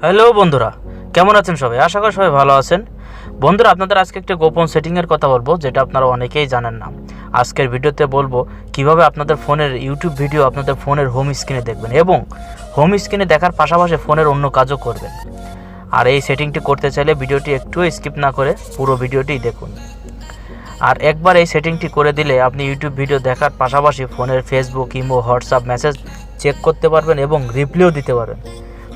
Hello বন্ধুরা, কেমন আছেন সবাই? আশা করি সবাই ভালো আছেন। বন্ধুরা, আপনাদের আজকে একটা গোপন সেটিংয়ের কথা বলবো, যেটা আপনারা অনেকেই জানেন না। আজকের ভিডিওতে বলবো কিভাবে আপনাদের ফোনের ইউটিউব ভিডিও আপনাদের ফোনের হোম স্ক্রিনে দেখবেন এবং হোম স্ক্রিনে দেখার পাশাপাশি ফোনের অন্য কাজও করবেন। আর এই সেটিংটি করতে চাইলে ভিডিওটি একটুও স্কিপ না করে পুরো ভিডিওটি দেখুন। আর একবার এই সেটিংটি করে দিলে আপনি ইউটিউব ভিডিও দেখার পাশাপাশি ফোনের Facebook, imo, WhatsApp message check করতে পারবেন এবং রিপ্লাইও দিতে পারবেন।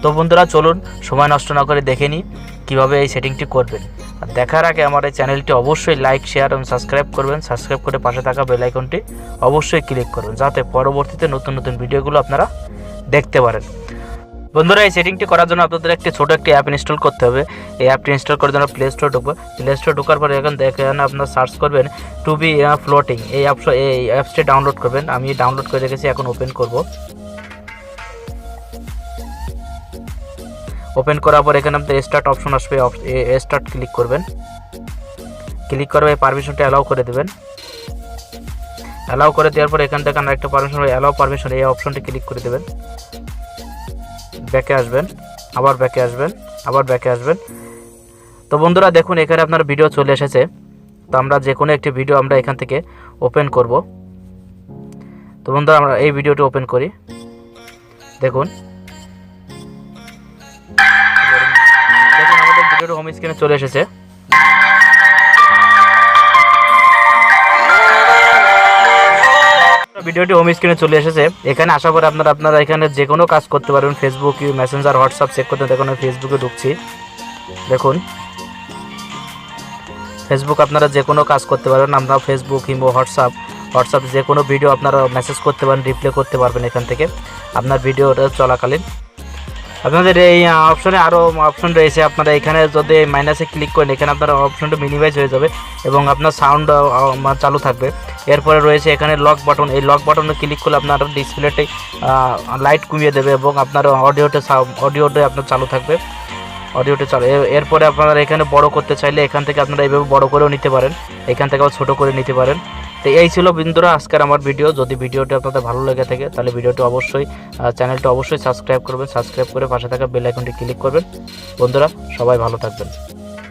তো বন্ধুরা, চলুন সময় নষ্ট না করে দেখে নিই কীভাবে এই সেটিংটি করবেন। আর দেখার আগে আমার এই চ্যানেলটি অবশ্যই লাইক, শেয়ার এবং সাবস্ক্রাইব করবেন। সাবস্ক্রাইব করে পাশে থাকা বেল আইকনটি অবশ্যই ক্লিক করবেন, যাতে পরবর্তীতে নতুন নতুন ভিডিওগুলো আপনারা দেখতে পারেন। বন্ধুরা, এই সেটিংটি করার জন্য আপনাদের ছোটো একটি অ্যাপ ইনস্টল করতে হবে। এই অ্যাপটি ইনস্টল করার জন্য প্লে স্টোর ঢুকবো। প্লে স্টোর ঢোকার পরে এখানে আপনার সার্চ করবেন টু বি ফ্লোটিং। এই অ্যাপসটি ডাউনলোড করবেন। আমি ডাউনলোড করে রেখেছি, এখন ওপেন করব। ওপেন করার পর এখানে আপনাদের স্টার্ট অপশন আসবে, স্টার্ট ক্লিক করবেন। ক্লিক করে এই পারমিশনটা অ্যালাউ করে দেবেন। অ্যালাউ করে দেওয়ার পর এখান থেকে আরেকটা পারমিশন, অ্যালাউ পারমিশন, এই অপশনটি ক্লিক করে দেবেন। ব্যাকে আসবেন, আবার ব্যাকে আসবেন, আবার ব্যাকে আসবেন। তো বন্ধুরা দেখুন, এখানে আপনার ভিডিও চলে এসেছে। তো আমরা যে কোনো একটি ভিডিও আমরা এখান থেকে ওপেন করব। তো বন্ধুরা, আমরা এই ভিডিওটি ওপেন করি। দেখুন আমাদের ভিডিওটি হোম স্ক্রিনে চলে এসেছে। ভিডিওটি হোম স্ক্রিনে চলে এসেছে। এখানে আসার পরে আপনারা এখানে যে কোনো কাজ করতে পারবেন। ফেসবুক, মেসেঞ্জার, হোয়াটসঅ্যাপ চেক করতে দেখুন ফেসবুকে ঢুকছি। দেখুন ফেসবুক আপনারা যে কোনো কাজ করতে পারবেন। আপনারা ফেসবুক, ইমো, হোয়াটসঅ্যাপ যে কোনো ভিডিও আপনারা মেসেজ করতে পারেন, রিপ্লাই করতে পারবেন এখান থেকে আপনার ভিডিওটা চলাকালীন। আপনাদের এই অপশনে আরও অপশন রয়েছে। আপনারা এখানে যদি মাইনাসে ক্লিক করেন, এখানে আপনার অপশনটা মিনিমাইজ হয়ে যাবে এবং আপনার সাউন্ড চালু থাকবে। এরপরে রয়েছে এখানে লক বাটন। এই লক বাটনে ক্লিক করলে আপনার ডিসপ্লেতে লাইট কমিয়ে দেবে এবং আপনার অডিওটা আপনার চালু থাকবে, অডিওটা চালু। এরপরে আপনারা এখানে বড় করতে চাইলে এখান থেকে আপনারা এইভাবে বড় করেও নিতে পারেন, এখান থেকে আবার ছোটো করে নিতে পারেন। তো এই ছিল বন্ধুরা আজকের আমার ভিডিও। যদি ভিডিওটি আপনাদের ভালো লেগে থাকে তাহলে ভিডিওটি অবশ্যই চ্যানেলটি অবশ্যই সাবস্ক্রাইব করবেন। সাবস্ক্রাইব করে পাশে থাকা বেল আইকনটি ক্লিক করবেন। বন্ধুরা, সবাই ভালো থাকবেন।